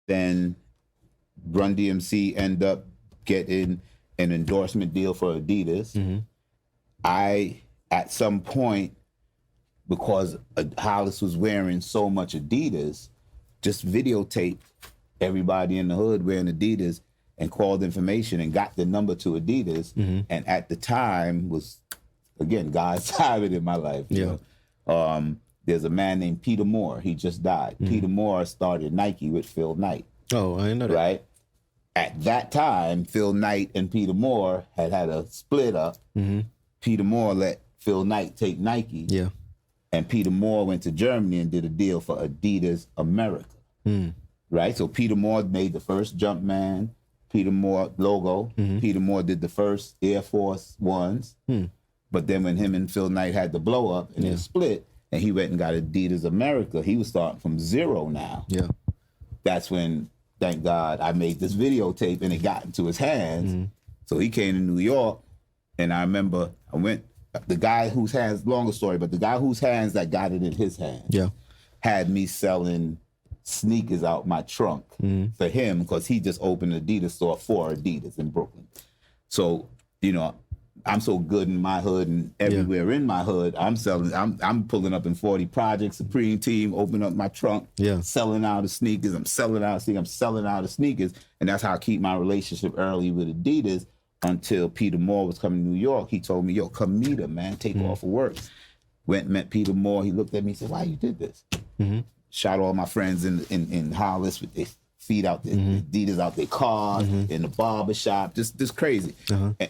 Then Run DMC end up getting an endorsement deal for Adidas. I, at some point, because Hollis was wearing so much Adidas, just videotaped everybody in the hood wearing Adidas and called information and got the number to Adidas. And at the time was, again, God's timing in my life. You know? There's a man named Peter Moore. He just died. Peter Moore started Nike with Phil Knight. Oh, I didn't know that. Right? At that time, Phil Knight and Peter Moore had a split up. Peter Moore let Phil Knight take Nike. Yeah. And Peter Moore went to Germany and did a deal for Adidas America. Right? So Peter Moore made the first Jumpman, Peter Moore logo. Peter Moore did the first Air Force Ones. But then when him and Phil Knight had the blow up and they split, and he went and got Adidas America, he was starting from zero now. Yeah. That's when, thank God, I made this videotape and it got into his hands. So he came to New York, and I remember the guy whose hands, longer story, but the guy whose hands that got it in his hands had me selling sneakers out my trunk for him because he just opened an Adidas store for Adidas in Brooklyn. So, you know, I'm so good in my hood and everywhere in my hood, I'm pulling up in 40 Projects, Supreme Team, open up my trunk, selling out of sneakers. I'm selling out of sneakers. And that's how I keep my relationship early with Adidas until Peter Moore was coming to New York. He told me, yo, come meet him, man, take off of work. Went and met Peter Moore. He looked at me and said, why you did this? Shot all my friends in Hollis with their feet out there, Adidas out their cars, in the barber shop, just crazy.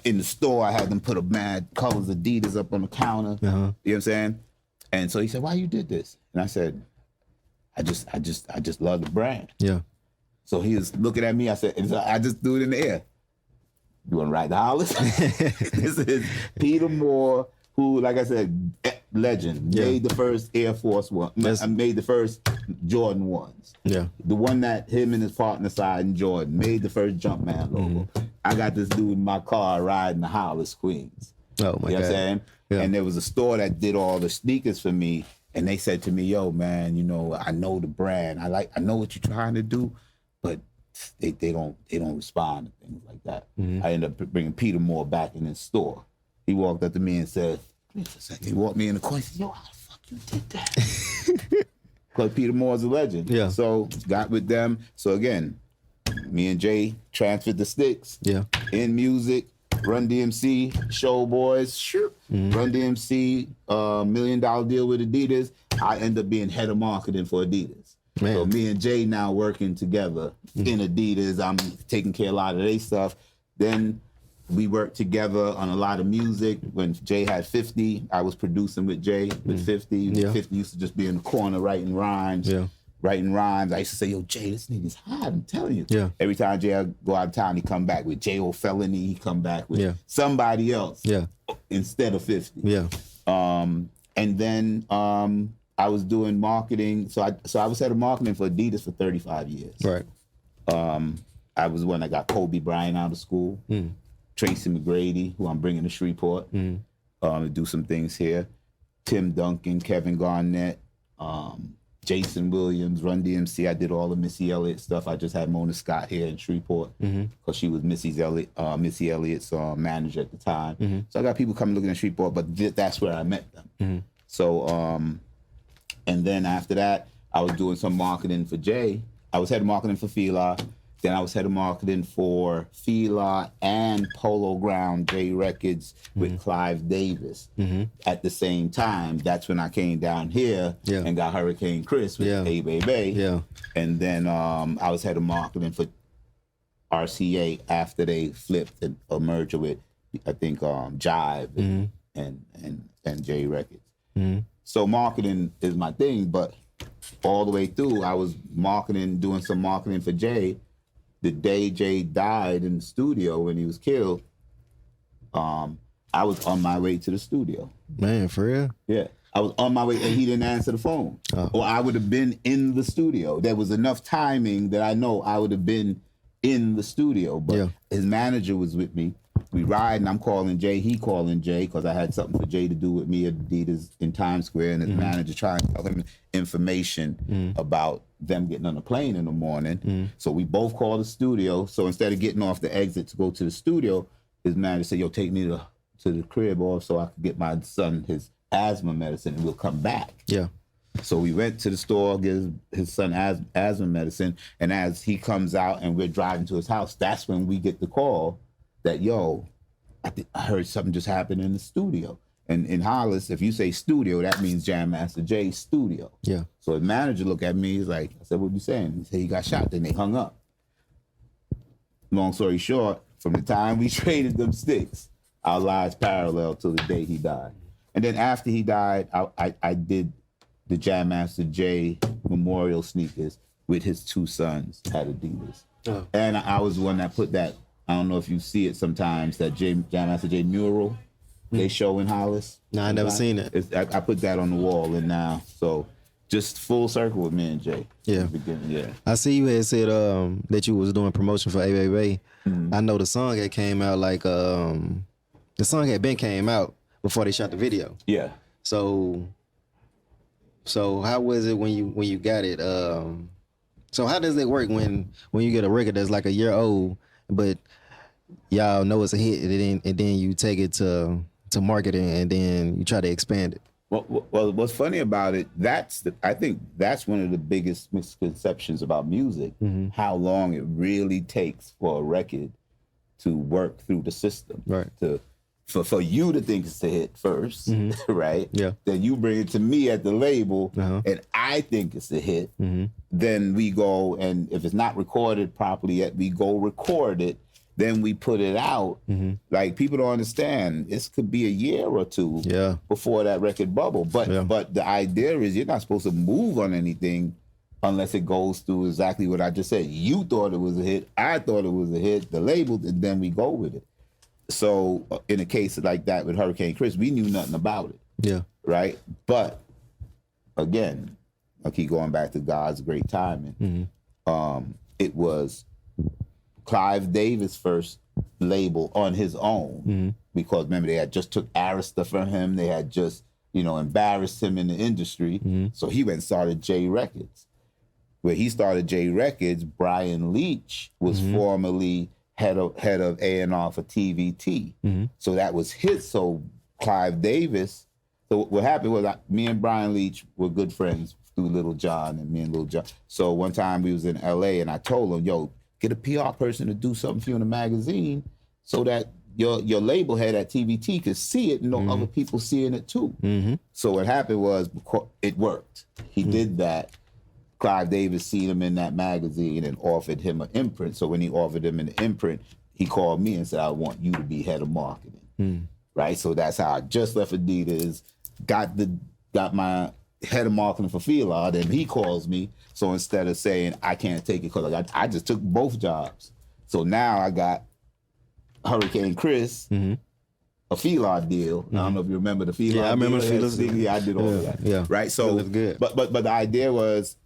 In the store, I had them put a mad colors Adidas up on the counter. You know what I'm saying? And so he said, why you did this? And I said, I just love the brand. Yeah. So he was looking at me. I said, I just threw it in the air. You want to ride the Hollis? This is Peter Moore, who, like I said, legend, made the first Air Force One, made the first Jordan ones. Yeah. The one that him and his partner signed, Jordan, made the first Jumpman logo. I got this dude in my car riding the Hollis, Queens. Oh, my God. You know what I'm saying? Yeah. And there was a store that did all the sneakers for me, and they said to me, yo, man, you know, I know the brand. I know what you're trying to do, but they don't respond to things like that. I ended up bringing Peter Moore back in his store. He walked up to me and said, wait a second. He walked me in the corner and said, yo, how the fuck you did that? Because Peter Moore's a legend. Yeah. So got with them. So again, me and Jay transferred the sticks. Yeah. In music, Run DMC, Showboys, Run DMC, $1 million deal with Adidas. I end up being head of marketing for Adidas. Man. So me and Jay now working together in Adidas. I'm taking care of a lot of their stuff. Then we worked together on a lot of music. When Jay had 50, I was producing with Jay with 50. Yeah. 50 used to just be in the corner writing rhymes. Yeah. Writing rhymes. I used to say, yo, Jay, this nigga's hot, I'm telling you. Yeah. Every time Jay would go out of town, he'd come back with J.O. Felony. He'd come back with somebody else instead of 50. Yeah. And then I was doing marketing. So I was head of marketing for Adidas for 35 years. Right. I was the one that got Kobe Bryant out of school. Tracy McGrady, who I'm bringing to Shreveport, to do some things here. Tim Duncan, Kevin Garnett, Jason Williams, Run DMC. I did all the Missy Elliott stuff. I just had Mona Scott here in Shreveport because she was Missy Elliott's manager at the time. So I got people coming looking at Shreveport, but that's where I met them. So, and then after that, I was doing some marketing for Jay. I was head of marketing for Fila. Then I was head of marketing for Fila and Polo Ground J Records with Clive Davis. At the same time, that's when I came down here and got Hurricane Chris with Hey Baby. Yeah. And then I was head of marketing for RCA after they flipped a merger with, I think, Jive and J Records. So marketing is my thing, but all the way through, I was doing some marketing for Jay. The day Jay died in the studio when he was killed, I was on my way to the studio. Man, for real? Yeah. I was on my way and he didn't answer the phone. Or I would have been in the studio. There was enough timing that I know I would have been in the studio. But his manager was with me. We ride and I'm calling Jay. He calling Jay because I had something for Jay to do with me at Adidas in Times Square, and his manager trying to tell him information about them getting on the plane in the morning. So we both called the studio. So instead of getting off the exit to go to the studio, his manager said, yo, take me to the crib off so I could get my son his asthma medicine and we'll come back. Yeah. So we went to the store, get his son asthma medicine, and as he comes out and we're driving to his house, that's when we get the call that, yo, I heard something just happened in the studio. And in Hollis, if you say studio, that means Jam Master Jay's studio. Yeah. So the manager looked at me, he's like, I said, what you saying? He said he got shot, then they hung up. Long story short, from the time we traded them sticks, our lives parallel till the day he died. And then after he died, I did the Jam Master Jay memorial sneakers with his two sons at Adidas. Oh. And I was the one that put that, I don't know if you see it sometimes, that Jam Master Jay mural they show in Hollis. No, I never seen it. I put that on the wall and now. So just full circle with me and Jay. Yeah. Yeah. I see you had said that you was doing promotion for A. I know the song had came out like, the song had been came out before they shot the video. Yeah. So how was it when you got it? So how does it work when you get a record that's like a year old, but y'all know it's a hit, and then you take it to marketing and then you try to expand it? Well, what's funny about it, I think that's one of the biggest misconceptions about music, how long it really takes for a record to work through the system. Right. For you to think it's a hit first, right? Yeah. Then you bring it to me at the label, and I think it's a hit. Then we go, and if it's not recorded properly yet, we go record it. Then we put it out. Like, people don't understand. This could be a year or two before that record bubble. But the idea is you're not supposed to move on anything unless it goes through exactly what I just said. You thought it was a hit. I thought it was a hit. The label, and then we go with it. So in a case like that with Hurricane Chris, we knew nothing about it. Yeah. Right? But again, I keep going back to God's great timing. It was Clive Davis' first label on his own, because remember, they had just took Arista from him. They had just, embarrassed him in the industry. So he went and started J Records. Where he started J Records, Brian Leach was formerly head of A&R for TVT. So that was his. So Clive Davis, so what happened was me and Brian Leach were good friends through Little John and me and Little John. So one time we was in LA and I told him, yo, get a PR person to do something for you in a magazine so that your label head at TVT could see it and know other people seeing it too. So what happened was it worked. He did that. Clive Davis seen him in that magazine and offered him an imprint. So when he offered him an imprint, he called me and said, I want you to be head of marketing. Right? So that's how I just left Adidas, got my head of marketing for Filard, and he calls me. So instead of saying I can't take it because I just took both jobs. So now I got Hurricane Chris, a Filard deal. I don't know if you remember the Filard deal. Yeah, I remember the Filard deal. Yeah, I did all that. Yeah. Right? So good. But the idea was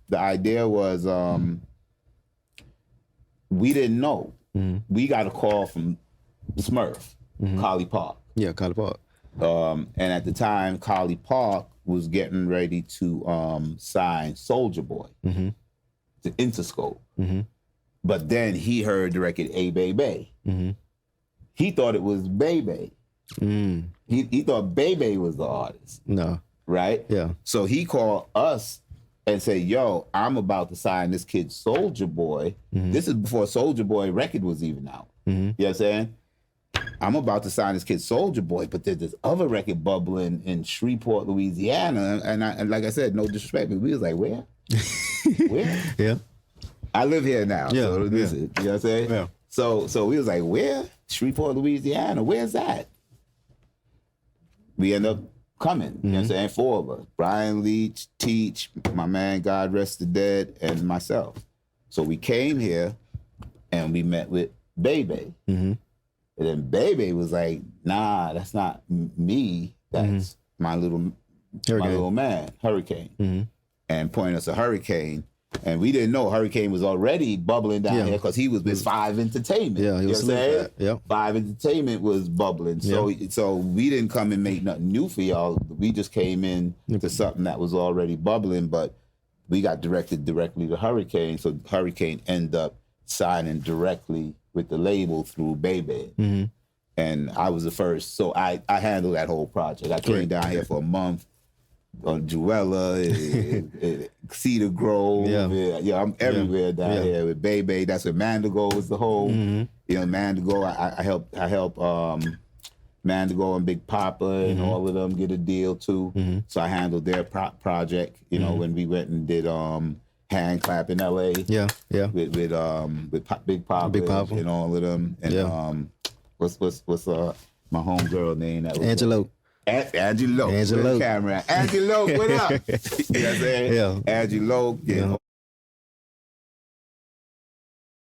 we didn't know. We got a call from Smurf, Collie Park. Yeah, Collie Park. And at the time, Collie Park was getting ready to sign Soulja Boy to Interscope. But then he heard the record A Baby. He thought it was Bebe. He thought Bebe was the artist. No. Right? Yeah. So he called us and said, yo, I'm about to sign this kid Soulja Boy. This is before Soulja Boy record was even out. You know what I'm saying? I'm about to sign this kid Soulja Boy, but there's this other record bubbling in Shreveport, Louisiana. And like I said, no disrespect, but we was like, where? Where? Yeah. I live here now. Yeah. So this is, you know what I'm saying? Yeah. So we was like, where? Shreveport, Louisiana. Where's that? We end up coming. You know what I'm saying? 4 of us. Brian Leach, Teach, my man, God rest the dead, and myself. So we came here and we met with Bebe. And then Bebe was like, nah, that's not me. That's my little man, Hurricane. And pointing us a Hurricane. And we didn't know Hurricane was already bubbling down here because he was with 5 Entertainment. Yeah, he was saying? Yep. 5 Entertainment was bubbling. So we didn't come and make nothing new for y'all. We just came in to something that was already bubbling. But we got directly to Hurricane, so Hurricane ended up signing directly with the label through Bebe. Mm-hmm. And I was the first, so I handled that whole project. I came down here for a month on Juella, Cedar Grove. Yeah, I'm everywhere down here with Bebe. That's where Mandigo was the whole. You know, Mandigo. I helped Mandigo and Big Papa and all of them get a deal too. So I handled their project. You know, when we went and did Hand Clap in L.A. Yeah. With Big Papa and all of them. And what's my homegirl name? That was Angelo. Angelo. Camera. Angelo, what up? You know what I'm saying? Yeah. Angelo.